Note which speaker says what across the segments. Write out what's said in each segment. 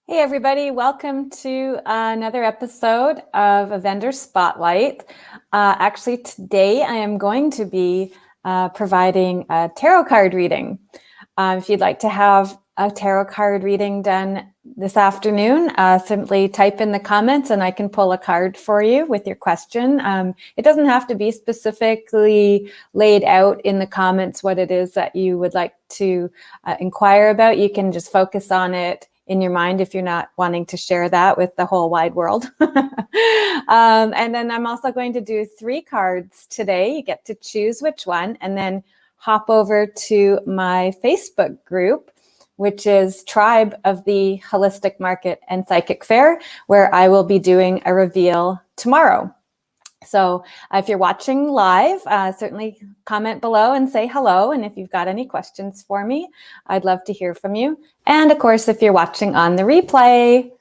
Speaker 1: Hey everybody, welcome to another episode of a Vendor Spotlight. Actually, today I am going to be providing a tarot card reading. If you'd like to have a tarot card reading done this afternoon, simply type in the comments and I can pull a card for you with your question. It doesn't have to be specifically laid out in the comments what it is that you would like to inquire about. You can just focus on it in your mind if you're not wanting to share that with the whole wide world. And then I'm also going to do 3 cards today. You get to choose which one and then hop over to my Facebook group, which is Tribe of the Holistic Market and Psychic Fair, where I will be doing a reveal tomorrow. So if you're watching live, certainly comment below and say hello. And if you've got any questions for me, I'd love to hear from you. And of course, if you're watching on the replay,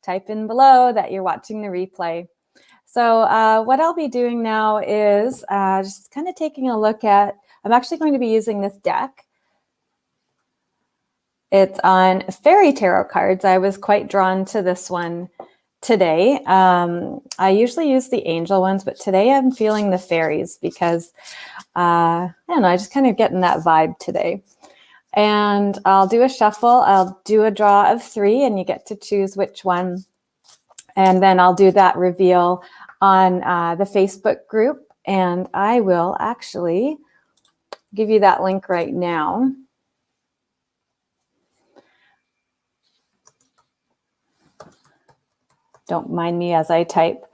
Speaker 1: type in below that you're watching the replay. So what I'll be doing now is just kind of taking a look at, I'm actually going to be using this deck. It's on fairy tarot cards. I was quite drawn to this one today. I usually use the angel ones, but today I'm feeling the fairies because, I don't know, I just kind of getting that vibe today. And I'll do a shuffle. I'll do a draw of 3 and you get to choose which one. And then I'll do that reveal on the Facebook group. And I will actually give you that link right now. Don't mind me as I type.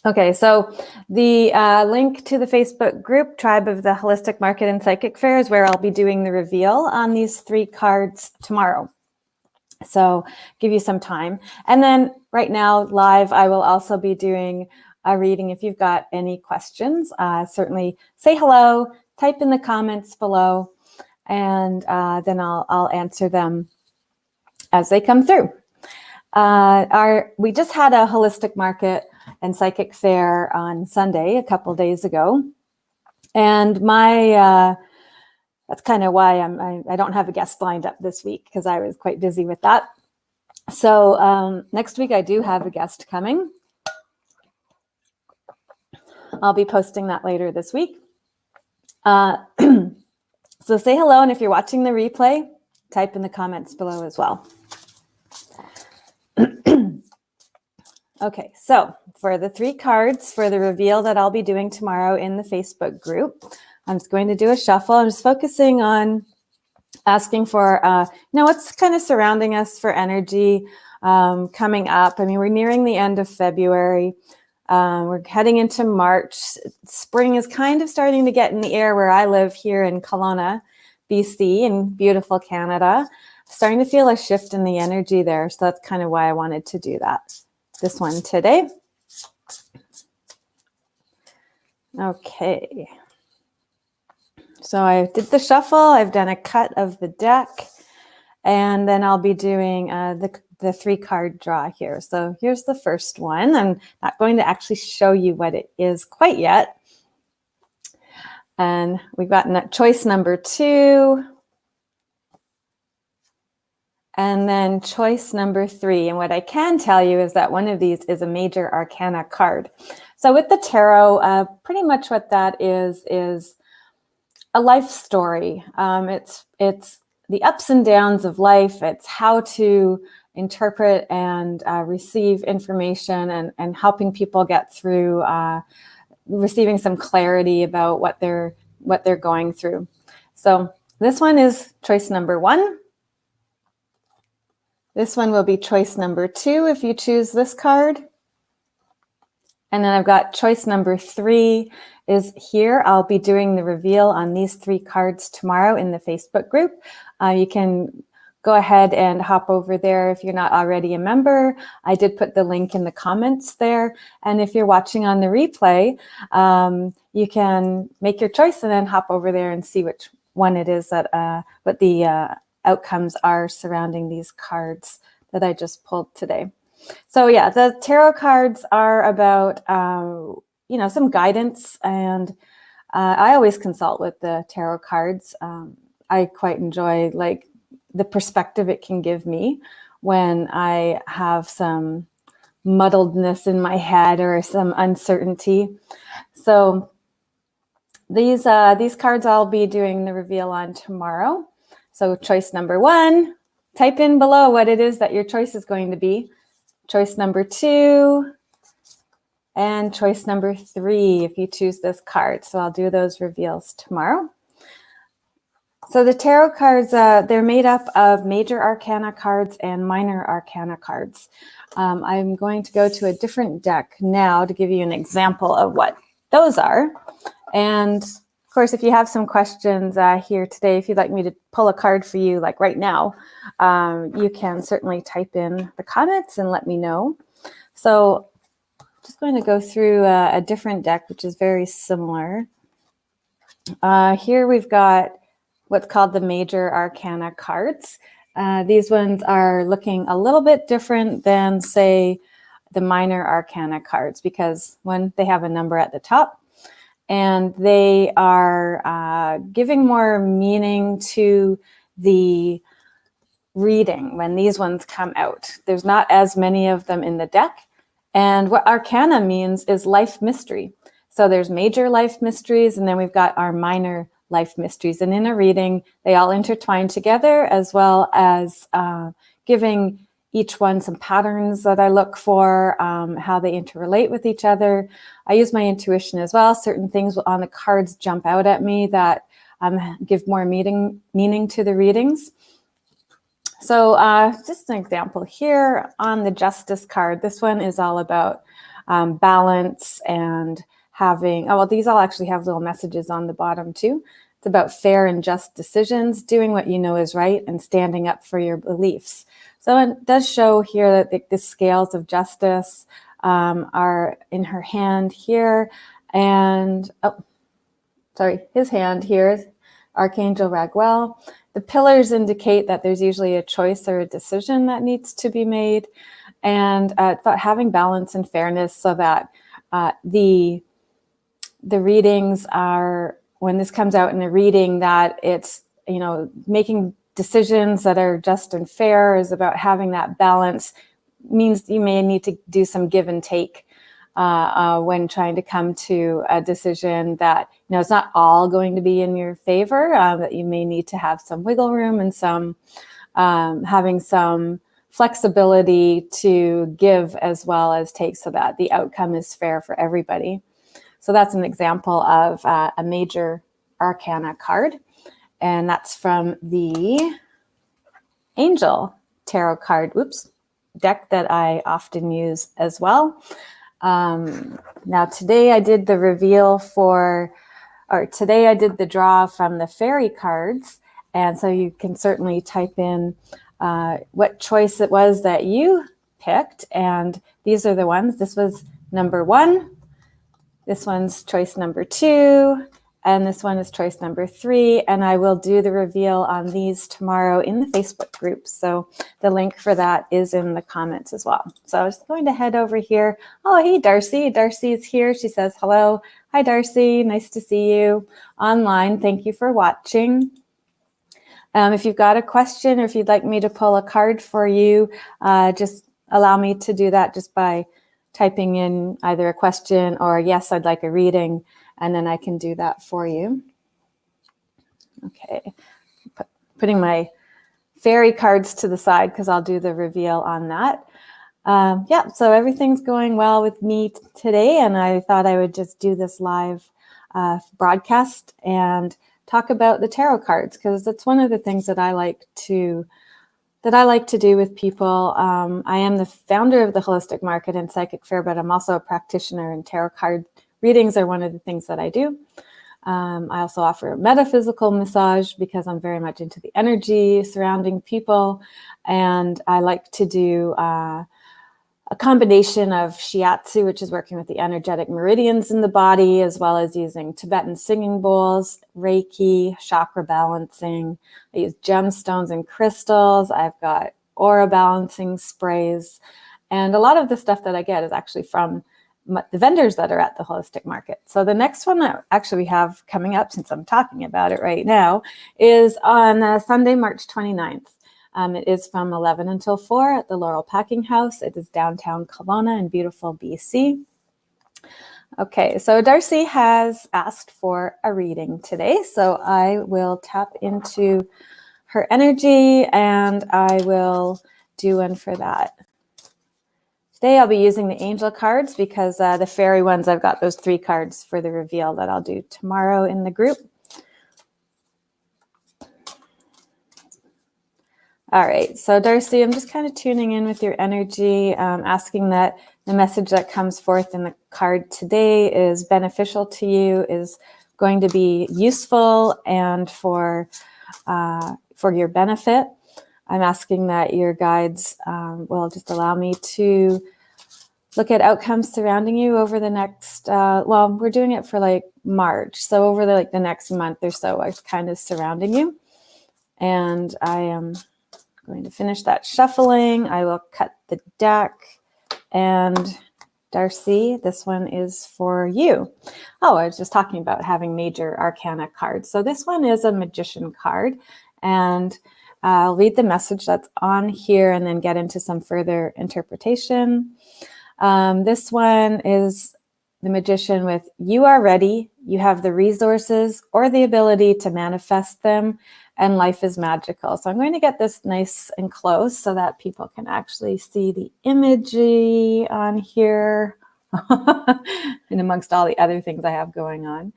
Speaker 1: Okay, so the link to the Facebook group, Tribe of the Holistic Market and Psychic Fair, is where I'll be doing the reveal on these 3 cards tomorrow. So give you some time. And then right now, live, I will also be doing a reading. If you've got any questions, certainly say hello, type in the comments below, and then I'll answer them as they come through. We just had a holistic market and psychic fair on Sunday, a couple of days ago. And that's kind of why I don't have a guest lined up this week because I was quite busy with that. So next week I do have a guest coming. I'll be posting that later this week. So say hello, and if you're watching the replay, type in the comments below as well. Okay, so for the 3 cards for the reveal that I'll be doing tomorrow in the Facebook group, I'm just going to do a shuffle. I'm just focusing on asking for, what's kind of surrounding us for energy coming up. I mean, we're nearing the end of February. We're heading into March. Spring is kind of starting to get in the air where I live here in Kelowna, BC, in beautiful Canada. Starting to feel a shift in the energy there. So that's kind of why I wanted to do this one today. Okay. So I did the shuffle. I've done a cut of the deck. And then I'll be doing the 3 card draw here. So here's the first one. I'm not going to actually show you what it is quite yet. And we've got choice number 2. And then choice number 3. And what I can tell you is that one of these is a major arcana card. So with the tarot, pretty much what that is a life story. It's the ups and downs of life. It's how to interpret and receive information and helping people get through receiving some clarity about what they're going through. So this one is choice number 1. This one will be choice number 2 if you choose this card. And then I've got choice number 3 is here. I'll be doing the reveal on these 3 cards tomorrow in the Facebook group. You can go ahead and hop over there if you're not already a member. I did put the link in the comments there. And if you're watching on the replay, you can make your choice and then hop over there and see which one it is that what the outcomes are surrounding these cards that I just pulled today. So yeah, the tarot cards are about, some guidance, and I always consult with the tarot cards. I quite enjoy the perspective it can give me when I have some muddledness in my head or some uncertainty. So these cards I'll be doing the reveal on tomorrow. So choice number 1, type in below what it is that your choice is going to be. Choice number 2, and choice number 3 if you choose this card. So I'll do those reveals tomorrow. So the tarot cards, they're made up of major arcana cards and minor arcana cards. I'm going to go to a different deck now to give you an example of what those are. And of course, if you have some questions here today, if you'd like me to pull a card for you like right now, you can certainly type in the comments and let me know. So I'm just going to go through a different deck, which is very similar. Here we've got what's called the major arcana cards. These ones are looking a little bit different than, say, the minor arcana cards, because one, they have a number at the top, and they are giving more meaning to the reading when these ones come out. There's not as many of them in the deck. And what arcana means is life mystery. So there's major life mysteries, and then we've got our minor life mysteries. And in a reading, they all intertwine together, as well as giving each one some patterns that I look for, how they interrelate with each other. I use my intuition as well. Certain things on the cards jump out at me that give more meaning to the readings. So just an example here on the Justice card. This one is all about balance and having, oh, well, these all actually have little messages on the bottom too. It's about fair and just decisions, doing what you know is right, and standing up for your beliefs. So it does show here that the scales of justice are in her hand here. And, oh, sorry, his hand here is Archangel Raguel. The pillars indicate that there's usually a choice or a decision that needs to be made. And having balance and fairness so that the readings are, when this comes out in a reading, that it's, you know, making decisions that are just and fair, is about having that balance. Means you may need to do some give and take when trying to come to a decision that, you know, it's not all going to be in your favor, that you may need to have some wiggle room and some having some flexibility to give as well as take, so that the outcome is fair for everybody. So that's an example of a major arcana card. And that's from the Angel Tarot card, deck that I often use as well. Now today I did the reveal today I did the draw from the fairy cards. And so you can certainly type in what choice it was that you picked. And these are the ones. This was number 1. This one's choice number 2, and this one is choice number 3. And I will do the reveal on these tomorrow in the Facebook group. So the link for that is in the comments as well. So I was going to head over here. Oh, hey, Darcy. Darcy is here. She says, hello. Hi, Darcy. Nice to see you online. Thank you for watching. If you've got a question, or if you'd like me to pull a card for you, just allow me to do that just by typing in either a question or yes, I'd like a reading, and then I can do that for you. Okay, putting my fairy cards to the side because I'll do the reveal on that. Yeah, so everything's going well with me today, and I thought I would just do this live broadcast and talk about the tarot cards, because that's one of the things that I like to do with people. I am the founder of the Holistic Market and Psychic Fair, but I'm also a practitioner, and tarot card readings are one of the things that I do. I also offer metaphysical massage because I'm very much into the energy surrounding people. And I like to do a combination of shiatsu, which is working with the energetic meridians in the body, as well as using Tibetan singing bowls, Reiki, chakra balancing. I use gemstones and crystals. I've got aura balancing sprays. And a lot of the stuff that I get is actually from the vendors that are at the Holistic Market. So the next one that actually we have coming up, since I'm talking about it right now, is on Sunday, March 29th. It is from 11 until 4 at the Laurel Packing House. It is downtown Kelowna in beautiful BC. Okay, so Darcy has asked for a reading today, so I will tap into her energy and I will do one for that. Today I'll be using the angel cards because the fairy ones, I've got those 3 cards for the reveal that I'll do tomorrow in the group. All right, so Darcy, I'm just kind of tuning in with your energy, asking that the message that comes forth in the card today is beneficial to you, is going to be useful and for your benefit. I'm asking that your guides will just allow me to look at outcomes surrounding you over the next, well, we're doing it for like March. So over the next month or so, I'm kind of surrounding you. And I am going to finish that shuffling. I will cut the deck. And Darcy, this one is for you. Oh, I was just talking about having major arcana cards. So this one is a magician card. And I'll read the message that's on here and then get into some further interpretation. This one is the magician with, you are ready, you have the resources or the ability to manifest them, and life is magical. So I'm going to get this nice and close so that people can actually see the imagery on here and amongst all the other things I have going on.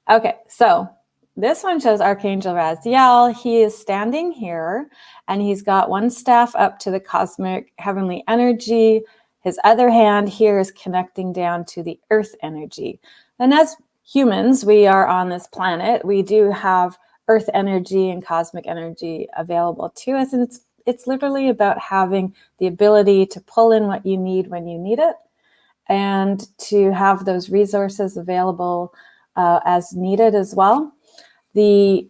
Speaker 1: Okay, so this one shows Archangel Raziel. He is standing here and he's got one staff up to the cosmic heavenly energy. His other hand here is connecting down to the earth energy. And as humans, we are on this planet. We do have earth energy and cosmic energy available to us. And it's literally about having the ability to pull in what you need when you need it and to have those resources available as needed as well. The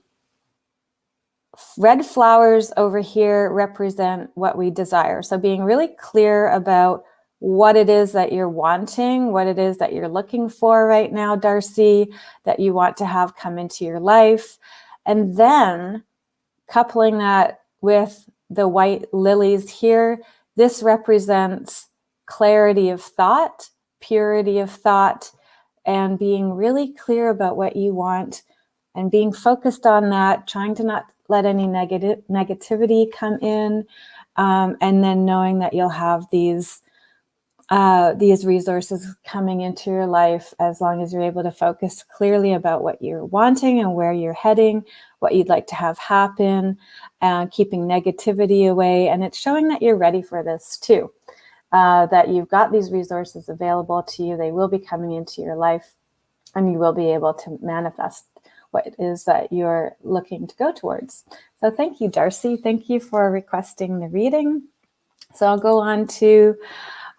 Speaker 1: red flowers over here represent what we desire. So being really clear about what it is that you're wanting, what it is that you're looking for right now, Darcy, that you want to have come into your life. And then coupling that with the white lilies here, this represents clarity of thought, purity of thought, and being really clear about what you want and being focused on that, trying to not let any negativity come in, and then knowing that you'll have these resources coming into your life as long as you're able to focus clearly about what you're wanting and where you're heading, what you'd like to have happen, keeping negativity away. And it's showing that you're ready for this too, that you've got these resources available to you. They will be coming into your life and you will be able to manifest what it is that you're looking to go towards. So thank you, Darcy. Thank you for requesting the reading. So I'll go on to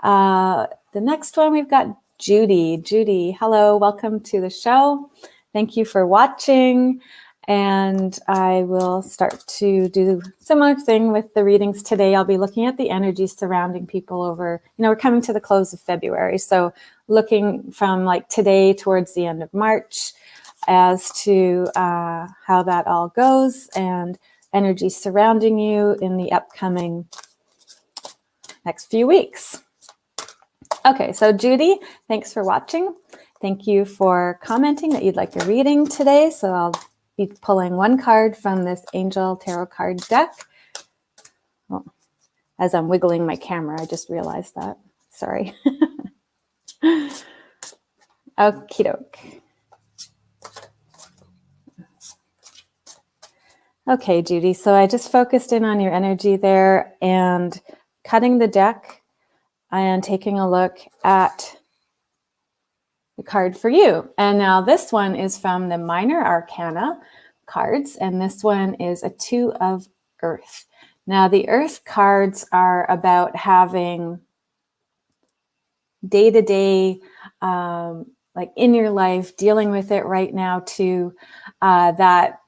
Speaker 1: the next one. We've got Judy. Judy, hello, welcome to the show. Thank you for watching. And I will start to do a similar thing with the readings today. I'll be looking at the energy surrounding people over, we're coming to the close of February. So looking from like today towards the end of March as to how that all goes and energy surrounding you in the upcoming next few weeks. Okay, so Judy, thanks for watching. Thank you for commenting that you'd like a reading today. So I'll be pulling one card from this Angel Tarot card deck. Oh, as I'm wiggling my camera, I just realized that. Sorry. Okie doke. Okay, Judy, so I just focused in on your energy there and cutting the deck and taking a look at the card for you. And now this one is from the Minor Arcana cards, and this one is a 2 of Earth. Now the Earth cards are about having day-to-day, like in your life, dealing with it right now too, that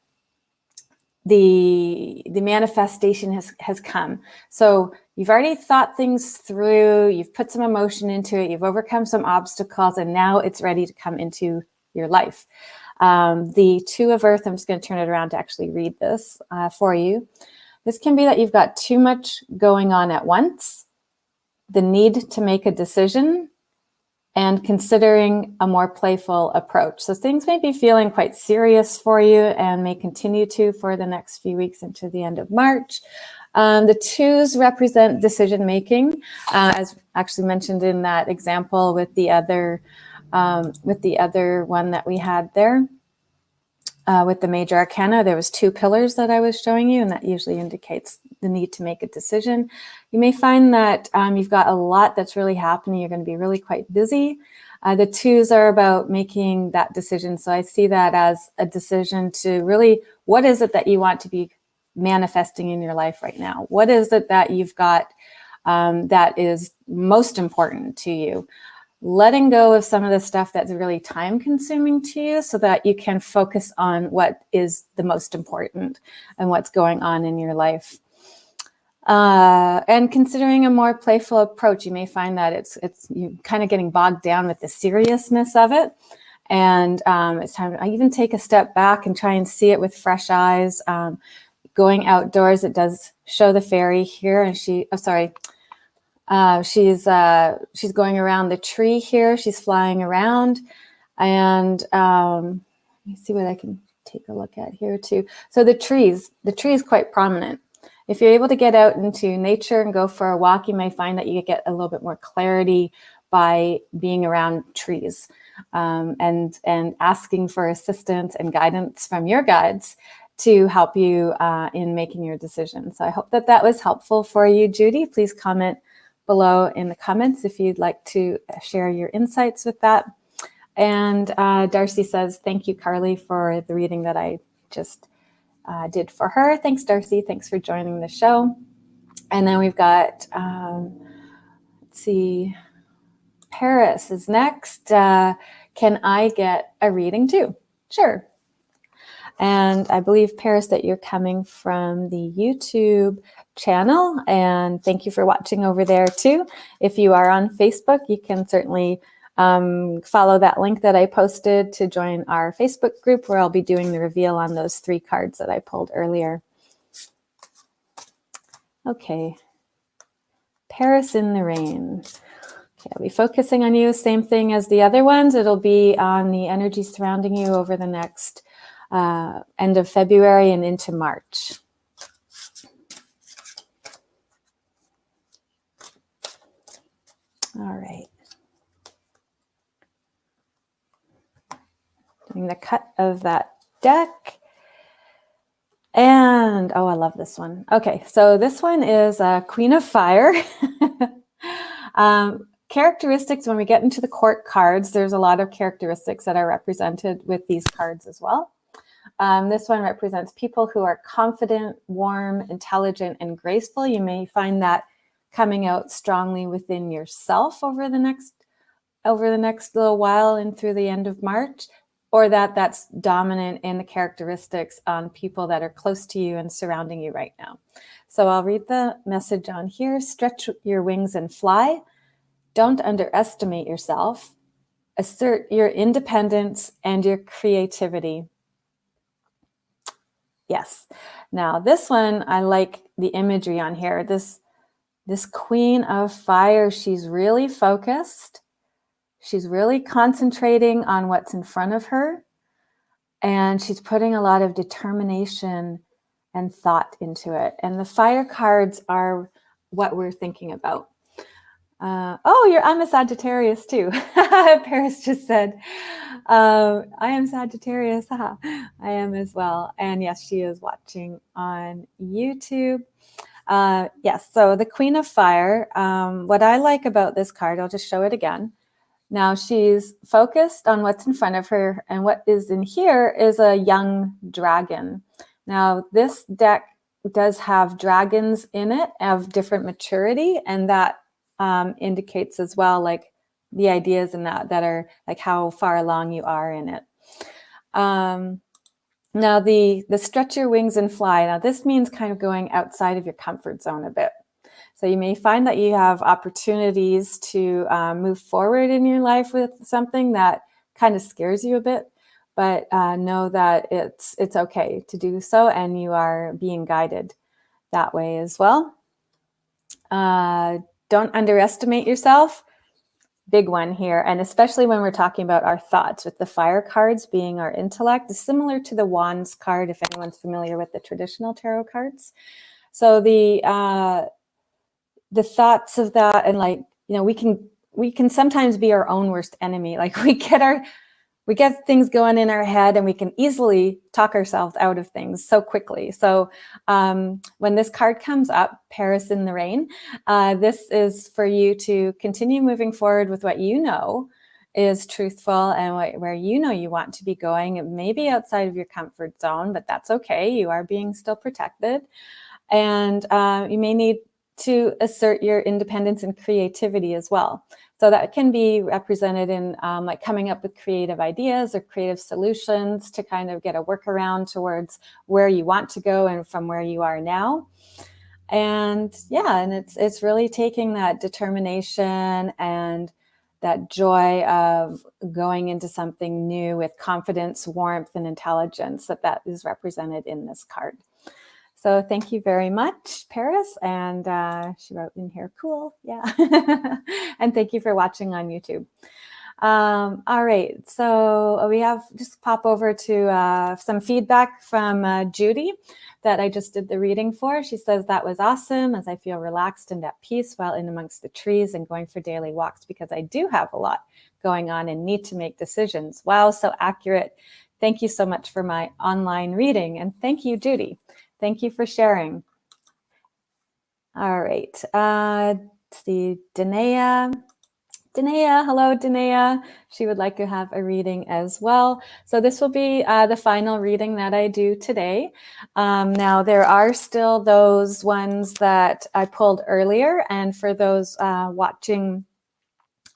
Speaker 1: the manifestation has come. So you've already thought things through, you've put some emotion into it, you've overcome some obstacles, and now it's ready to come into your life. The 2 of Earth, I'm just going to turn it around to actually read this for you. This can be that you've got too much going on at once, the need to make a decision, and considering a more playful approach. So things may be feeling quite serious for you and may continue to for the next few weeks into the end of March. The twos represent decision making, as actually mentioned in that example with the other one that we had there. With the major arcana, there was 2 pillars that I was showing you, and that usually indicates the need to make a decision. You may find that you've got a lot that's really happening. You're going to be really quite busy. The twos are about making that decision. So I see that as a decision to really, what is it that you want to be manifesting in your life right now? What is it that you've got that is most important to you? Letting go of some of the stuff that's really time consuming to you so that you can focus on what is the most important and what's going on in your life. And considering a more playful approach, you may find that it's you kind of getting bogged down with the seriousness of it. And it's time to even take a step back and try and see it with fresh eyes. Going outdoors, it does show the fairy here, and she's going around the tree here. She's flying around, and let me see what I can take a look at here too. So the tree is quite prominent. If you're able to get out into nature and go for a walk, you may find that you get a little bit more clarity by being around trees, and asking for assistance and guidance from your guides to help you in making your decision. So I hope that that was helpful for you, Judy. Please comment below in the comments if you'd like to share your insights with that. And Darcy says, thank you, Carly, for the reading that I just did for her. Thanks, Darcy. Thanks for joining the show. And then we've got, let's see, Paris is next. Can I get a reading too? Sure. And I believe, Paris, that you're coming from the YouTube channel, and thank you for watching over there too. If you are on Facebook, you can certainly follow that link that I posted to join our Facebook group, where I'll be doing the reveal on those 3 cards that I pulled earlier. Okay, Paris in the rain. Okay, I'll be focusing on you, same thing as the other ones. It'll be on the energy surrounding you over the next end of February and into March. All right. Doing the cut of that deck. And, oh, I love this one. Okay, so this one is Queen of Fire. Characteristics, when we get into the court cards, there's a lot of characteristics that are represented with these cards as well. This one represents people who are confident, warm, intelligent, and graceful. You may find that coming out strongly within yourself over the next little while and through the end of March, or that's dominant in the characteristics on people that are close to you and surrounding you right now. So I'll read the message on here. Stretch your wings and fly. Don't underestimate yourself. Assert your independence and your creativity. Yes. Now this one, I like the imagery on here. This Queen of Fire, she's really focused. She's really concentrating on what's in front of her. And she's putting a lot of determination and thought into it. And the fire cards are what we're thinking about. I'm a Sagittarius too. Paris just said, I am Sagittarius. I am as well. And yes, she is watching on YouTube. Yes, so the Queen of Fire, what I like about this card, I'll just show it again. Now she's focused on what's in front of her, and what is in here is a young dragon. Now this deck does have dragons in it of different maturity, and that indicates as well, like the ideas in that are like how far along you are in it. Now the stretch your wings and fly. Now this means kind of going outside of your comfort zone a bit. So you may find that you have opportunities to move forward in your life with something that kind of scares you a bit, but know that it's okay to do so, and you are being guided that way as well. Don't underestimate yourself. Big one here. And especially when we're talking about our thoughts, with the fire cards being our intellect, is similar to the wands card, if anyone's familiar with the traditional tarot cards. So the thoughts of that, and like, you know, we can sometimes be our own worst enemy. Like we get things going in our head, and we can easily talk ourselves out of things so quickly. So when this card comes up, Paris in the Rain, this is for you to continue moving forward with what you know is truthful and where you know you want to be going. It may be outside of your comfort zone, but that's okay. You are being still protected. And you may need to assert your independence and creativity as well. So that can be represented in like coming up with creative ideas or creative solutions to kind of get a workaround towards where you want to go and from where you are now. And yeah, and it's really taking that determination and that joy of going into something new with confidence, warmth, and intelligence that is represented in this card. So thank you very much, Paris. And she wrote in here, cool, yeah. And thank you for watching on YouTube. All right, so we have just pop over to some feedback from Judy that I just did the reading for. She says, that was awesome, as I feel relaxed and at peace while in amongst the trees and going for daily walks, because I do have a lot going on and need to make decisions. Wow, so accurate. Thank you so much for my online reading. And thank you, Judy. Thank you for sharing. All right. Let's see, Danae. Hello, Danae. She would like to have a reading as well. So this will be the final reading that I do today. Now, there are still those ones that I pulled earlier. And for those watching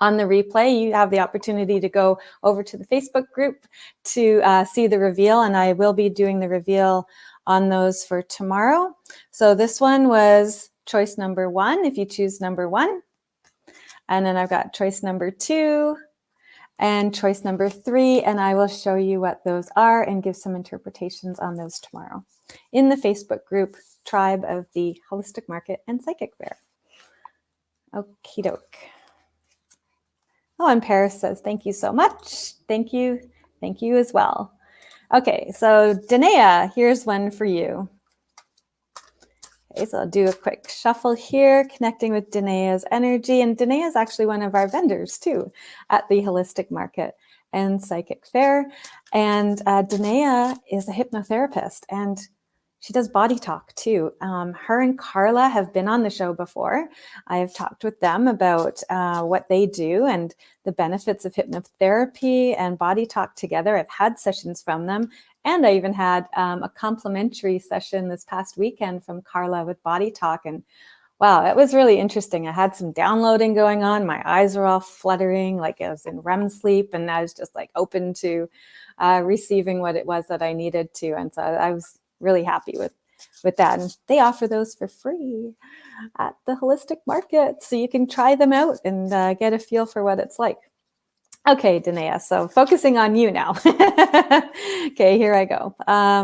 Speaker 1: on the replay, you have the opportunity to go over to the Facebook group to see the reveal. And I will be doing the reveal on those for tomorrow. So this one was choice number 1, if you choose number 1. And then I've got choice number 2 and choice number 3. And I will show you what those are and give some interpretations on those tomorrow in the Facebook group, Tribe of the Holistic Market and Psychic Fair. Okie doke. Oh, and Paris says, thank you so much. Thank you. Thank you as well. Okay, so Danae, here's one for you. Okay, so I'll do a quick shuffle here, connecting with Danae's energy. And Danae is actually one of our vendors too at the Holistic Market and Psychic Fair. And Danae is a hypnotherapist, and she does body talk too. Her and Carla have been on the show before. I've talked with them about what they do and the benefits of hypnotherapy and body talk together. I've had sessions from them. And I even had a complimentary session this past weekend from Carla with body talk. And wow, it was really interesting. I had some downloading going on. My eyes were all fluttering, like I was in REM sleep. And I was just like open to receiving what it was that I needed to. And so I was really happy with that. And they offer those for free at the Holistic Market. So you can try them out and get a feel for what it's like. Okay, Danae, so focusing on you now. Okay, here I go.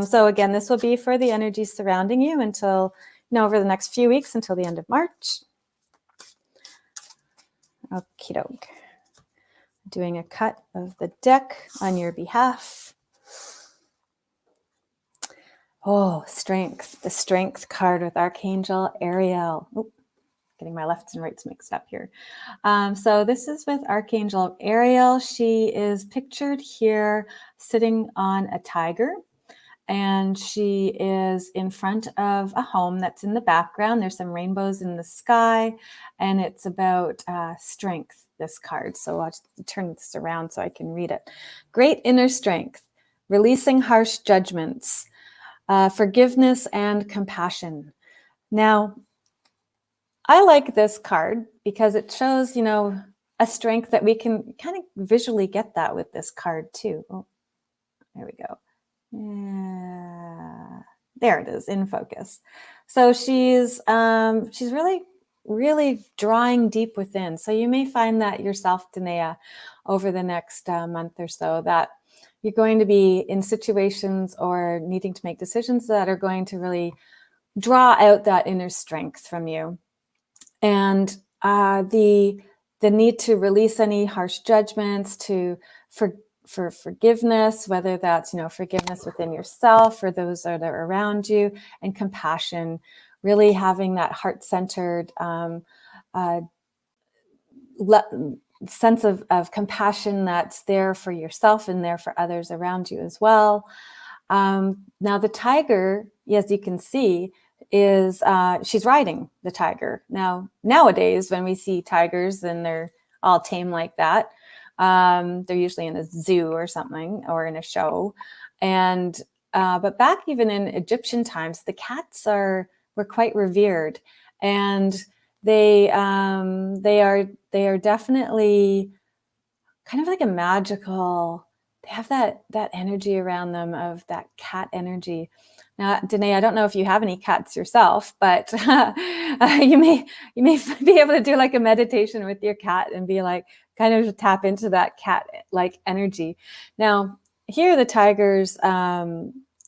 Speaker 1: So again, this will be for the energy surrounding you until, over the next few weeks until the end of March. Okie doke. Doing a cut of the deck on your behalf. Oh, strength, the strength card with Archangel Ariel. Oh, getting my lefts and rights mixed up here. So this is with Archangel Ariel. She is pictured here sitting on a tiger, and she is in front of a home that's in the background. There's some rainbows in the sky, and it's about strength, this card. So I'll just turn this around so I can read it. Great inner strength, releasing harsh judgments, forgiveness and compassion. Now, I like this card because it shows, a strength that we can kind of visually get that with this card too. Oh, there we go. Yeah, there it is in focus. So she's really, really drawing deep within. So you may find that yourself, Danae, over the next month or so, that you're going to be in situations or needing to make decisions that are going to really draw out that inner strength from you. And the need to release any harsh judgments, for forgiveness, whether that's, forgiveness within yourself or those that are around you, and compassion, really having that heart-centered sense of compassion that's there for yourself and there for others around you as well. Now the tiger, as you can see, is she's riding the tiger. Now, nowadays, when we see tigers and they're all tame like that, they're usually in a zoo or something, or in a show. And but back even in Egyptian times, the cats were quite revered, and they are definitely kind of like a magical. They have that energy around them, of that cat energy. Now, Danae, I don't know if you have any cats yourself, but you may be able to do like a meditation with your cat and be like, kind of tap into that cat like energy. Now, here the tigers,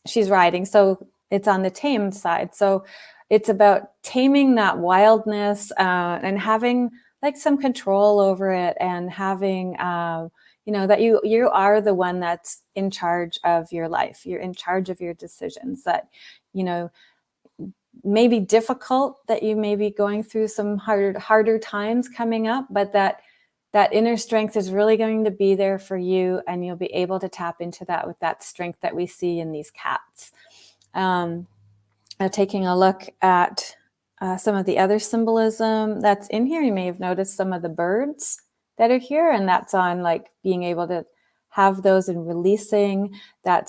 Speaker 1: she's riding, so it's on the tamed side. So it's about taming that wildness and having like some control over it, and having that you are the one that's in charge of your life. You're in charge of your decisions. That may be difficult, that you may be going through some harder times coming up, but that inner strength is really going to be there for you, and you'll be able to tap into that with that strength that we see in these cats. Taking a look at some of the other symbolism that's in here, you may have noticed some of the birds that are here, and that's on like being able to have those and releasing. That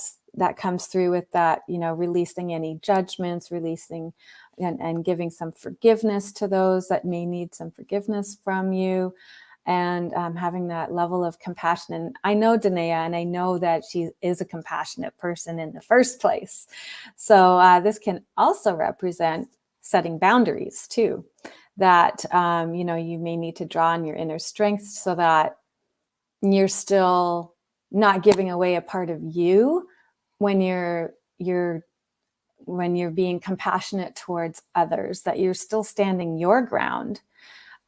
Speaker 1: comes through with that, releasing any judgments, releasing and giving some forgiveness to those that may need some forgiveness from you, and having that level of compassion. And I know Danae, and I know that she is a compassionate person in the first place. So this can also represent setting boundaries too, that you may need to draw on your inner strength, so that you're still not giving away a part of you when you're being compassionate towards others, that you're still standing your ground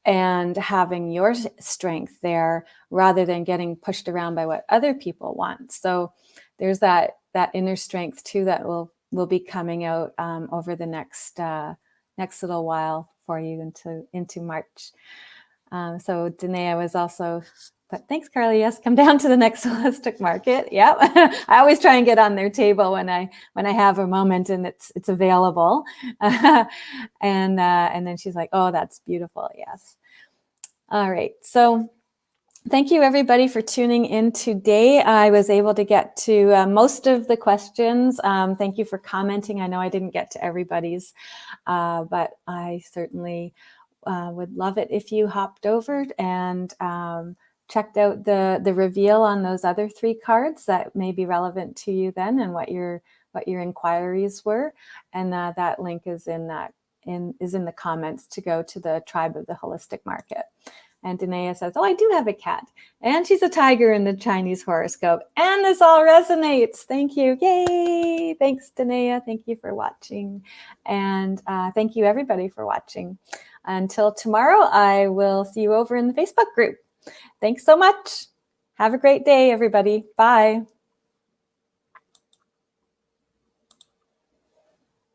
Speaker 1: and having your strength there, rather than getting pushed around by what other people want. So there's that inner strength too, that will be coming out over the next little while for you into March. So Danae was also, but thanks, Carly. Yes, come down to the next holistic market. Yeah, I always try and get on their table when I have a moment and it's available. And then she's like, "Oh, that's beautiful." Yes. All right. So thank you, everybody, for tuning in today. I was able to get to most of the questions. Thank you for commenting. I know I didn't get to everybody's, but I certainly would love it if you hopped over and checked out the reveal on those other 3 cards that may be relevant to you then, and what your inquiries were. And that link is in the comments to go to the Tribe of the Holistic Market. And Danae says, "Oh, I do have a cat, and she's a tiger in the Chinese horoscope, and this all resonates." Thank you. Yay. Thanks, Danae. Thank you for watching. And thank you, everybody, for watching. Until tomorrow, I will see you over in the Facebook group. Thanks so much. Have a great day, everybody. Bye.